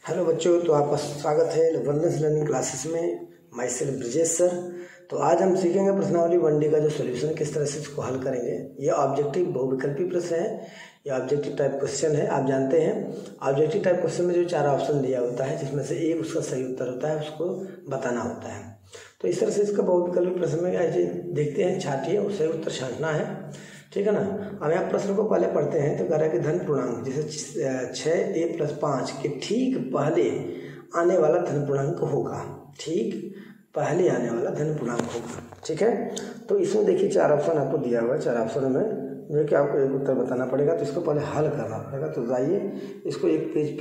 Hello बच्चों, तो आपका स्वागत है वनलेस लर्निंग क्लासेस में। My self Brijesh sir. तो आज हम सीखेंगे प्रश्नावली 1D का जो सॉल्यूशन किस तरह से इसको हल करेंगे। ये ऑब्जेक्टिव बहुविकल्पी प्रश्न है, ये ऑब्जेक्टिव टाइप क्वेश्चन है। आप जानते हैं ऑब्जेक्टिव टाइप क्वेश्चन में जो 4 ऑप्शन दिया होता है, जिसमें से एक उसका सही उत्तर होता है, उसको बताना होता है। तो इस तरह से इसका बहुविकल्पी प्रश्न में ऐसे देखते हैं, छाटिए और सही उत्तर छांटना है, ठीक है ना। अब यहाँ प्रश्न को पहले पढ़ते हैं। तो कह रहा है कि धन पूर्णांक जैसे 6a + 5 के ठीक पहले आने वाला धन पूर्णांक होगा, ठीक पहले आने वाला धन पूर्णांक होगा, ठीक है। तो इसमें देखिए 4 ऑप्शन आपको दिया हुआ है। 4 ऑप्शन में जो है कि आपको एक उत्तर बताना पड़ेगा, तो इसको पहले हल करना पड़ेगा। तो जाइए इसको एक पेज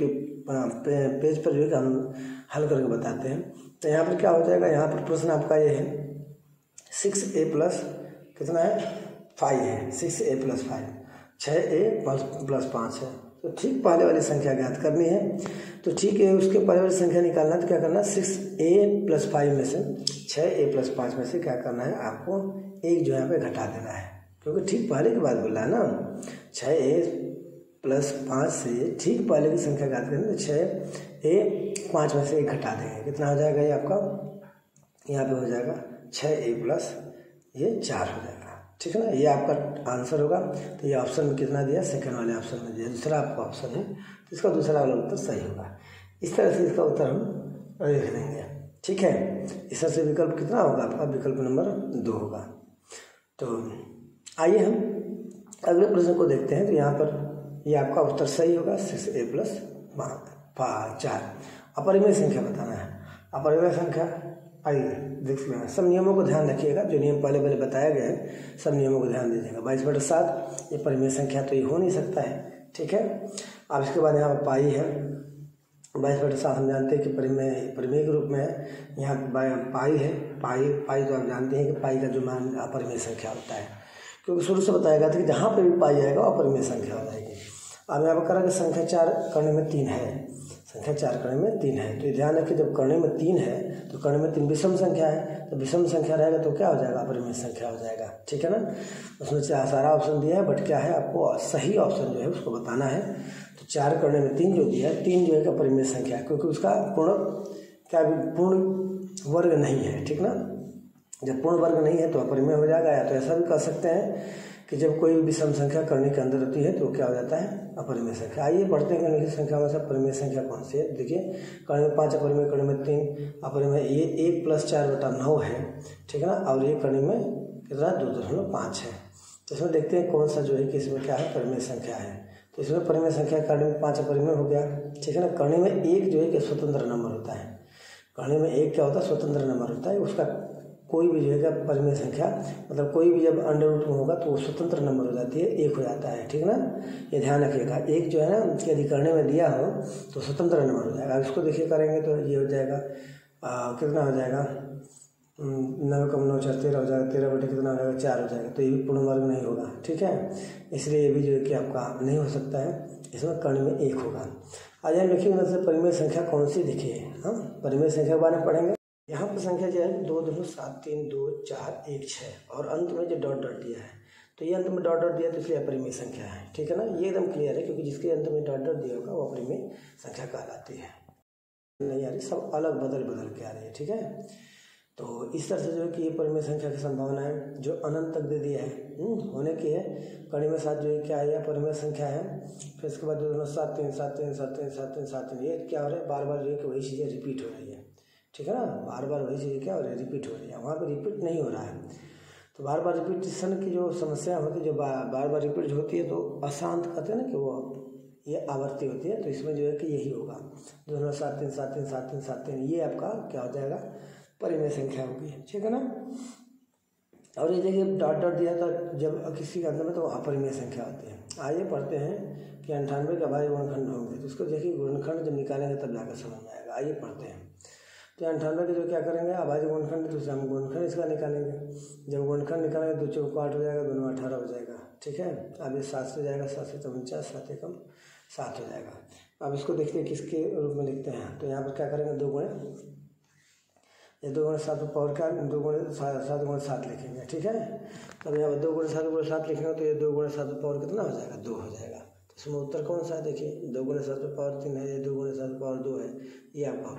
पर जो है कि हम हल करके बताते हैं। तो यहाँ पर क्या हो जाएगा, यहाँ पर प्रश्न आपका ये है 6a+ कितना है 5 है, 6a + 5, 6a + 5 है। तो ठीक पहले वाली संख्या ज्ञात करनी है। तो ठीक है, उसके पहले वाली संख्या निकालना है। तो क्या करना है, 6a + 5 में से 6a + 5 में से क्या करना है, आपको एक जो यहाँ पे घटा देना है, क्योंकि ठीक पहले की बात बोल रहा है ना। 6a + 5 से ठीक पहले की संख्या ज्ञात करनी है। 6a 5 में से एक घटा देंगे, कितना हो जाएगा ये आपका, यहाँ पे हो जाएगा 6a + ये 4 हो जाएगा, ठीक है ना। ये आपका आंसर होगा। तो ये ऑप्शन में कितना दिया, सेकंड वाले ऑप्शन में दिया, दूसरा आपका ऑप्शन है, तो इसका दूसरा वाला उत्तर सही होगा। इस तरह से इसका उत्तर हम लिख देंगे, ठीक है। इस तरह से विकल्प कितना होगा आपका, विकल्प नंबर 2 होगा। तो आइए हम अगले प्रश्न को देखते हैं। तो यहाँ पर ये आपका उत्तर सही होगा, 6a + 4। अपरिमेय संख्या बताना है। अपरिमेय संख्या आइए देख लें। सब नियमों को ध्यान रखिएगा, जो नियम पहले बताया गया है, सब नियमों को ध्यान दीजिएगा। 22/7 ये परिमेय संख्या तो ये हो नहीं सकता है, ठीक है। अब इसके बाद यहाँ पर पाई है। 22/7 हम जानते हैं कि परिमेय के रूप में है। यहाँ पाई है, पाई तो आप जानते हैं कि पाई का जो मान अपरिमेय संख्या होता है, क्योंकि शुरू से बताया गया था कि जहाँ पर भी पाई जाएगा अपरिमेय संख्या हो जाएगी। अब यहाँ पर करेंगे संख्या 4 करने में 3 है, संख्या 4 करने में 3 है। तो ध्यान रखिए, जब करने में 3 है तो करने में 3 विषम संख्या है, तो विषम संख्या रहेगा तो क्या हो जाएगा, अपरिमेय संख्या हो जाएगा, ठीक है ना। उसमें सारा ऑप्शन दिया है, बट क्या है, आपको सही ऑप्शन जो है उसको बताना है। तो 4 करने में 3 जो दिया है, 3 जो है अपरिमेय संख्या है, क्योंकि उसका पूर्ण वर्ग नहीं है, ठीक ना। जब पूर्ण वर्ग नहीं है तो अपरिमेय हो जाएगा। या तो ऐसा भी कर सकते हैं कि जब कोई विषम संख्या करने के अंदर होती है तो क्या हो जाता है, अपरिमेय संख्या। आइए पढ़ते हैं कि संख्या में से परिमेय संख्या कौन सी है। देखिए करने में 5 अपरिमेय, करने में 3 अपरिमेय। ये 1 + 4/9 है, ठीक है ना। और ये करने में कितना 2.5 है। तो इसमें देखते हैं कौन सा जो है कि इसमें क्या है, परिमेय संख्या है। तो इसमें परिमेय संख्या करने में 5 अपरिमेय हो गया, ठीक है ना। करने में 1 जो है कि स्वतंत्र नंबर होता है। करने में 1 क्या होता है, स्वतंत्र नंबर होता है। उसका कोई भी जो है परिमेय संख्या, मतलब कोई भी जब अंडर रूट में होगा तो वो स्वतंत्र नंबर हो जाती है, 1 हो जाता है, ठीक ना। ये ध्यान रखिएगा, 1 जो है ना यदि करने में दिया हो तो स्वतंत्र नंबर हो जाएगा। इसको देखिए करेंगे तो ये हो जाएगा कितना हो जाएगा, 9 × 9 = 13 हो जाएगा। 13 बटे कितना हो जाएगा, 4 हो जाएगा। तो ये भी पूर्ण वर्ग नहीं होगा, ठीक है। इसलिए ये भी जो है कि आपका नहीं हो सकता है, इसमें करने में 1 होगा। आज हम लिखिए मतलब परिमेय संख्या कौन सी देखिए। हाँ, परिमेय संख्या के बारे में पढ़ेंगे। यहाँ पर संख्या जो है 2.73246 और अंत में जो डॉट दिया है, तो ये अंत में डॉट दिया तो इसलिए अपरिमेय संख्या है, ठीक है ना। ये एकदम क्लियर है, क्योंकि जिसके अंत में डॉट दिया होगा वो अपरिमेय संख्या कहलाती है। नहीं आ रही, सब अलग बदल के आ रही है, ठीक है। तो इस तरह से जो है कि ये परिमेय संख्या की संभावना है जो अनंत तक दे दिया है होने की है। कड़ी में 7 जो है क्या है, परिमेय संख्या है। फिर इसके बाद 2.7 3 7 3 7 3 7 3 7 3, ये क्या हो रहा है, बार बार जो है कि वही चीज़ें रिपीट हो रही है, ठीक है ना। बार बार वही चीज़ क्या हो रही है, रिपीट हो रही है। वहाँ पे रिपीट नहीं हो रहा है। तो बार बार रिपीटेशन की जो समस्या होती है, जो बार बार रिपीट होती है, तो अशांत कहते हैं ना कि वो ये आवर्ती होती है। तो इसमें जो है कि यही होगा 2.7 3 7 3 7 3 7 3, ये आपका क्या हो जाएगा, परिमेय संख्या होगी, ठीक है ना। और ये देखिए डॉट दिया था जब किसी के अंदर में, तो अपरिमेय संख्या होती है। आइए पढ़ते हैं कि 98 के अभाज्य गुणनखंड होंगे। तो इसको देखिए गुणनखंड जब निकालेंगे तब जाकर समझ में आएगा। आइए पढ़ते हैं। तो 98 के जो क्या करेंगे, अभाज्य गुणनखंड, तो हम गुणनखंड इसका निकालेंगे। जब गुणनखंड निकालेंगे 2 × 4 = 8 हो जाएगा, 2 × 18 हो जाएगा, ठीक है। अब ये 7 से जाएगा, 7 से 49, 7 × 7 हो जाएगा। अब इसको देखते हैं किसके रूप में लिखते हैं। तो यहाँ पर क्या करेंगे, 2 × 7 पावर का 2 × 7 × 7 लिखेंगे, ठीक है। अब यहाँ पर 2 × 7 × 7 लिखेंगे तो ये 2 × 7 पावर कितना हो जाएगा, 2 हो जाएगा। तो इसमें उत्तर कौन सा है, देखिए 2 × 7 पावर 3 है, ये 2 × 7 पावर 2 है, ये आपका